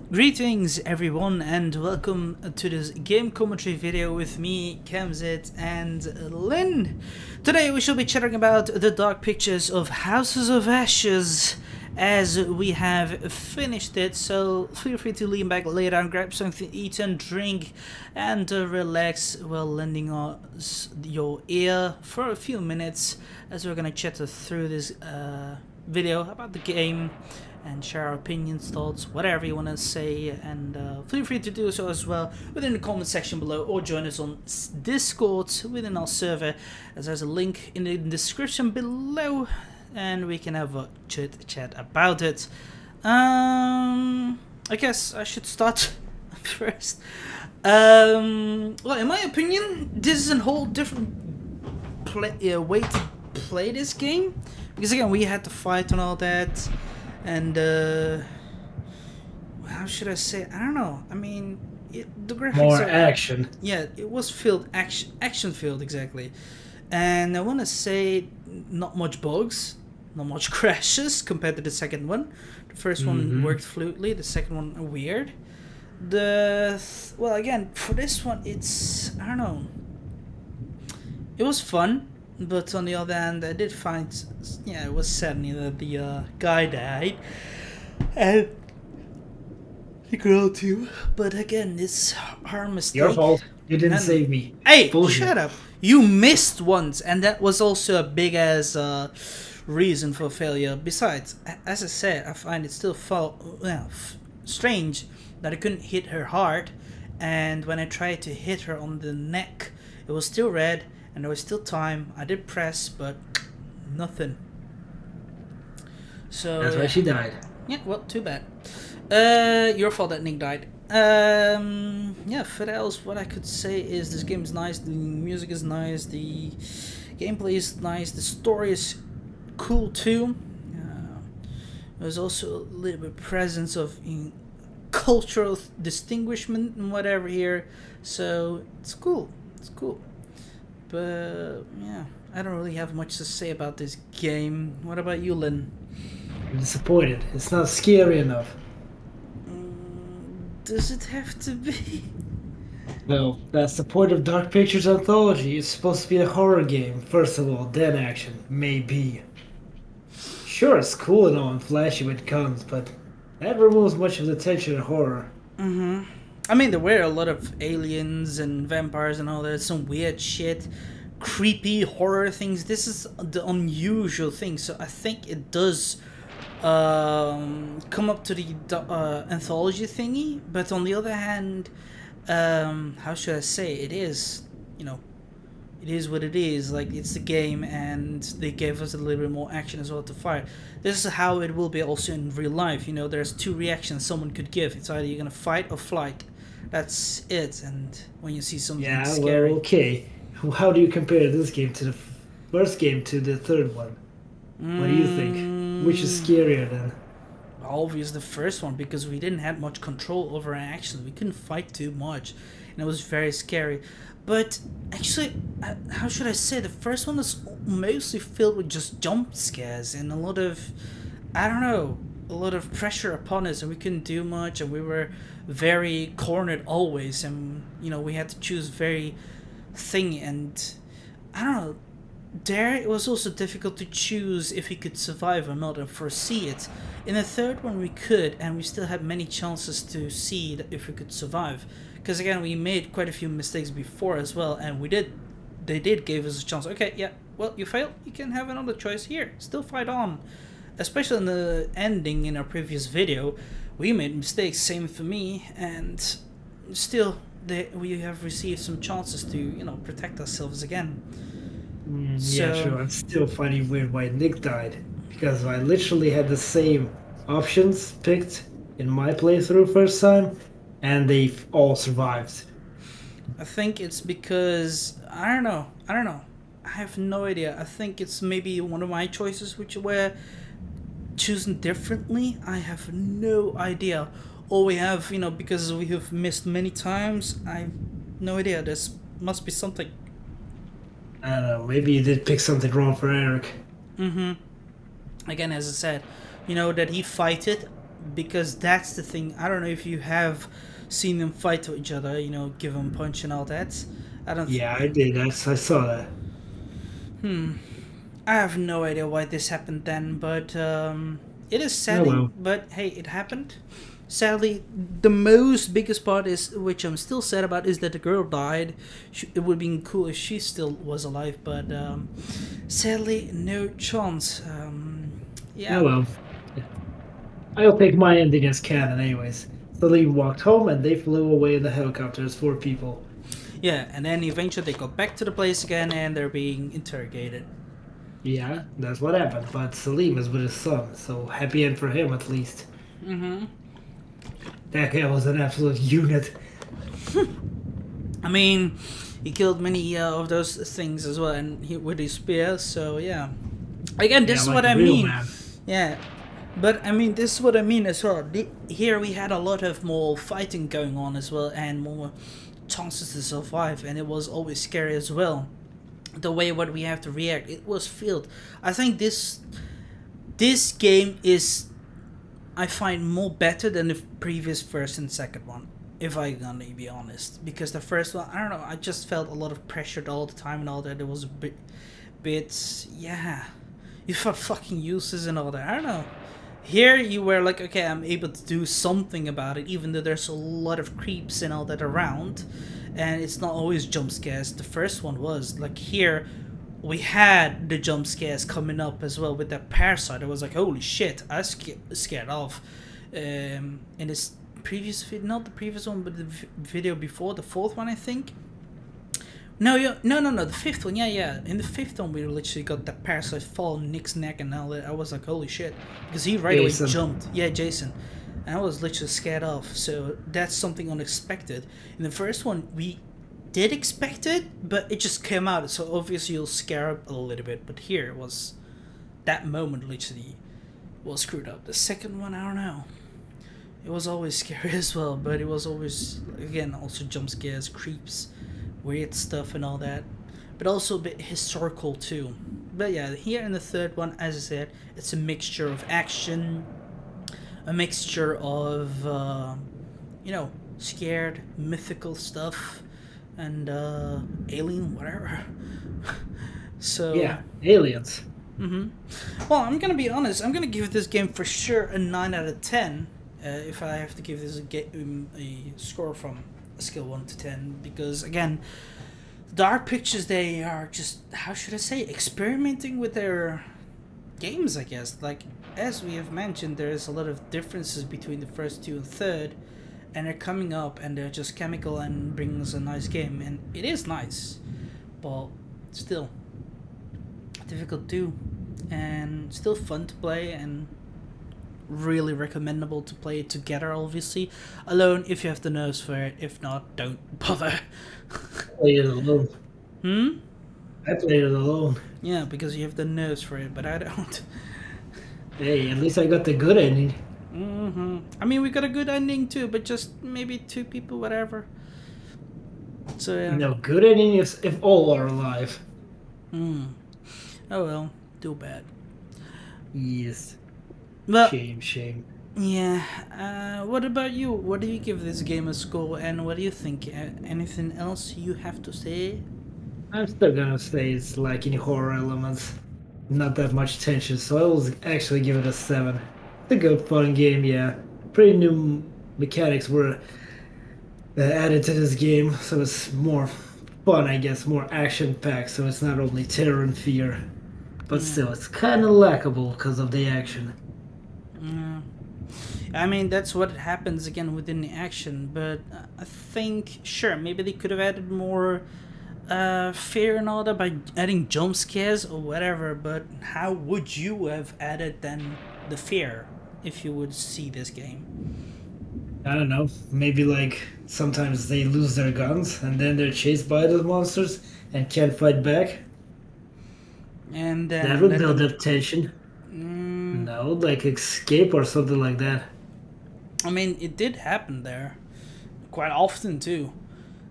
Greetings everyone and welcome to this game commentary video with me, Kamzit and Lynn. Today we shall be chatting about the dark pictures of Houses of Ashes as we have finished it, so feel free to lean back, lay down, grab something to eat and drink and relax while lending us your ear for a few minutes as we're gonna chat through this video about the game and share our opinions, thoughts, whatever you want to say, and feel free to do so as well within the comment section below, or join us on Discord within our server, as there's a link in the description below, and we can have a chat about it. I guess I should start first. Well, in my opinion, this is a whole different way to play this game, because again, we had to fight and all that. And how should I say? I don't know. I mean, the graphics more action. Yeah, it was filled action filled exactly. And I want to say not much bugs, not much crashes compared to the second one. The first one worked fluidly. The second one weird. Well, again, for this one, it's, I don't know. It was fun. But on the other hand, I did find, yeah, it was sad that the guy died, and the girl too. But again, it's our mistake. Your fault. You didn't save me. Hey, Bullshit. Shut up! You missed once, and that was also a big ass reason for failure. Besides, as I said, I find it still strange that I couldn't hit her hard, and when I tried to hit her on the neck, it was still red. And there was still time. I did press, but nothing. So that's why she died. Yeah, well, too bad. Your fault that Nick died. Yeah, for else, what I could say is this game is nice. The music is nice. The gameplay is nice. The story is cool too. There's also a little bit of presence of cultural distinguishment and whatever here. So it's cool. It's cool. But yeah, I don't really have much to say about this game. What about you, Lynn? I'm disappointed. It's not scary enough. Does it have to be? Well, that's the point of Dark Pictures Anthology. It's supposed to be a horror game, first of all, then action. Maybe. Sure, it's cool and all and flashy when it comes, but that removes much of the tension and horror. I mean, there were a lot of aliens and vampires and all that, some weird shit, creepy horror things. This is the unusual thing, so I think it does come up to the anthology thingy, but on the other hand, how should I say, it is, you know, it is what it is. Like, it's the game, and they gave us a little bit more action as well to fight. This is how it will be also in real life. You know, there's two reactions someone could give. It's either you're gonna fight or flight. That's it. And when you see something scary, well, okay. How do you compare this game to the first game to the third one? What do you think? Which is scarier then? Obviously the first one, because we didn't have much control over our actions. We couldn't fight too much, and it was very scary. But actually, how should I say, the first one was mostly filled with just jump scares and a lot of, I don't know, a lot of pressure upon us, and we couldn't do much, and we were very cornered always, and you know, we had to choose very thing, and I don't know, there it was also difficult to choose if we could survive or not and foresee it. In the third one we could, and we still had many chances to see that if we could survive, because again, we made quite a few mistakes before as well, and they did give us a chance. Okay, yeah, well, you failed, you can have another choice here, still fight on. Especially in the ending in our previous video, we made mistakes, same for me, and still we have received some chances to, you know, protect ourselves again. Yeah, sure. I'm still finding weird why Nick died, because I literally had the same options picked in my playthrough first time, and they all survived. I think it's because I don't know. I have no idea. I think it's maybe one of my choices which were chosen differently. I have no idea. All we have, you know, because we have missed many times, I have no idea. There must be something. I don't know, maybe you did pick something wrong for Eric. Again, as I said, you know, that he fighted because that's the thing. I don't know if you have seen them fight to each other, you know, give them punch and all that. I don't. Yeah, I did. I saw that. I have no idea why this happened then, but it is Oh sadly. well. But hey, it happened. Sadly, the most biggest part is, which I'm still sad about, is that the girl died. It would have been cool if she still was alive, but sadly, no chance. Oh Yeah, well. I'll take my ending as canon, anyways. Salim walked home and they flew away in the helicopter as 4 people. yeah, and then eventually they got back to the place again, and they're being interrogated. Yeah, that's what happened. But Salim is with his son, so happy end for him at least. Mm-hmm. That guy was an absolute unit. I mean, he killed many of those things as well, and with his spear. So yeah, again, this Yeah, is like what a I real mean. man. Yeah, but I mean, this is what I mean as well. Here we had a lot of more fighting going on as well, and more chances to survive, and it was always scary as well. The way what we have to react, it was filled. I think this game is, I find, more better than the previous first and second one, if I gonna be honest. Because the first one, I don't know, I just felt a lot of pressure all the time and all that. It was a bit, yeah, you felt fucking useless and all that. I don't know. Here you were like, okay, I'm able to do something about it, even though there's a lot of creeps and all that around, and it's not always jump scares. The first one was like, here we had the jump scares coming up as well with that parasite. I was like, holy shit, I scared off. In this previous video, not the previous one, but the video before, the fourth one, I think. No, the fifth one, yeah. In the fifth one, we literally got that parasite fall on Nick's neck and all that. I was like, holy shit, because he right away jumped. Yeah, Jason. And I was literally scared off. So that's something unexpected. In the first one, we did expect it, but it just came out. So obviously you'll scare up a little bit. But here was that moment literally was screwed up. The second one, I don't know. It was always scary as well, but it was always, again, also jump scares, creeps, weird stuff and all that, but also a bit historical too. But yeah, here in the third one, as I said, it's a mixture of action, a mixture of you know, scared mythical stuff, and alien whatever. So Yeah, aliens. well, I'm gonna be honest, I'm gonna give this game for sure a 9 out of 10 if I have to give this a score from a scale 1 to 10, because again, Dark Pictures, they are just, how should I say, experimenting with their games, I guess. Like, as we have mentioned, there's a lot of differences between the first two and third, and they're coming up and they're just chemical and bringing us a nice game, and it is nice, but still difficult to do, and still fun to play, and really recommendable to play it together, obviously. Alone if you have the nerves for it, if not, don't bother. Played it alone. I played it alone. Yeah, because you have the nerves for it, but I don't. Hey, at least I got the good ending. I mean, we got a good ending too, but just maybe 2 people, whatever. So yeah. No, good ending is if all are alive. Oh well, too bad. Yes. But Shame. yeah, what about you? What do you give this game a score, and what do you think? Anything else you have to say? I'm still gonna say it's lacking horror elements. Not that much tension, so I will actually give it a 7. It's a good fun game, yeah. Pretty new mechanics were added to this game, so it's more fun, I guess, more action-packed, so it's not only terror and fear. But still, it's kind of lackable because of the action. Yeah. I mean, that's what happens again within the action, but I think, sure, maybe they could have added more fear and all that by adding jump scares or whatever, but how would you have added then the fear if you would see this game? I don't know, maybe like sometimes they lose their guns and then they're chased by the monsters and can't fight back. And that would build up tension. No, like escape or something like that. I mean, it did happen there quite often too.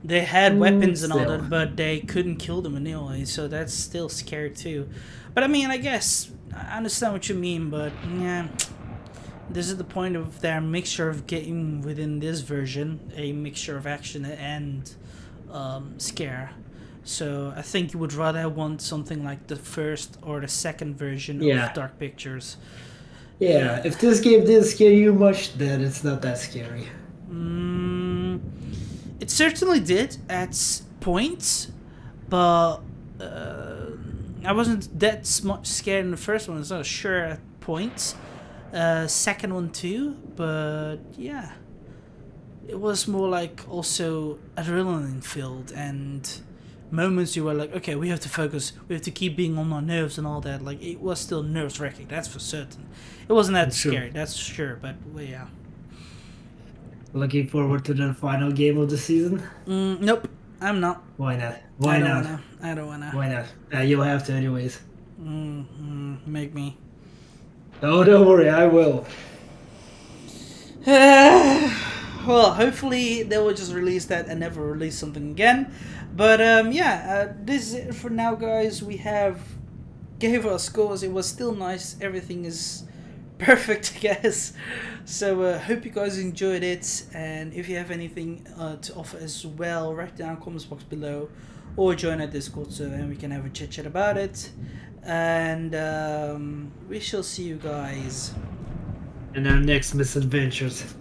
They had weapons and all that, but they couldn't kill them anyway, so that's still scary too. But I mean, I guess I understand what you mean, but yeah, this is the point of their mixture of game within this version, a mixture of action and scare. So I think you would rather want something like the first or the second version of Dark Pictures. Yeah, if this game didn't scare you much, then it's not that scary. It certainly did at points, but I wasn't that much scared in the first one. So sure at points, second one too, but yeah, it was more like also adrenaline filled and moments you were like, okay, we have to focus, we have to keep being on our nerves and all that. Like, it was still nerves wracking, that's for certain. It wasn't that scary, that's sure, but well, yeah. Looking forward to the final game of the season? Nope, I'm not. Why not? Why not? I don't wanna. Why not? You'll have to anyways. Make me. Oh, don't worry, I will. Well, hopefully they will just release that and never release something again. But yeah, this is it for now, guys. We gave our scores. It was still nice. Everything is perfect, I guess. So hope you guys enjoyed it. And if you have anything to offer as well, write down in the comments box below, or join our Discord server and we can have a chit chat about it. And we shall see you guys in our next misadventures.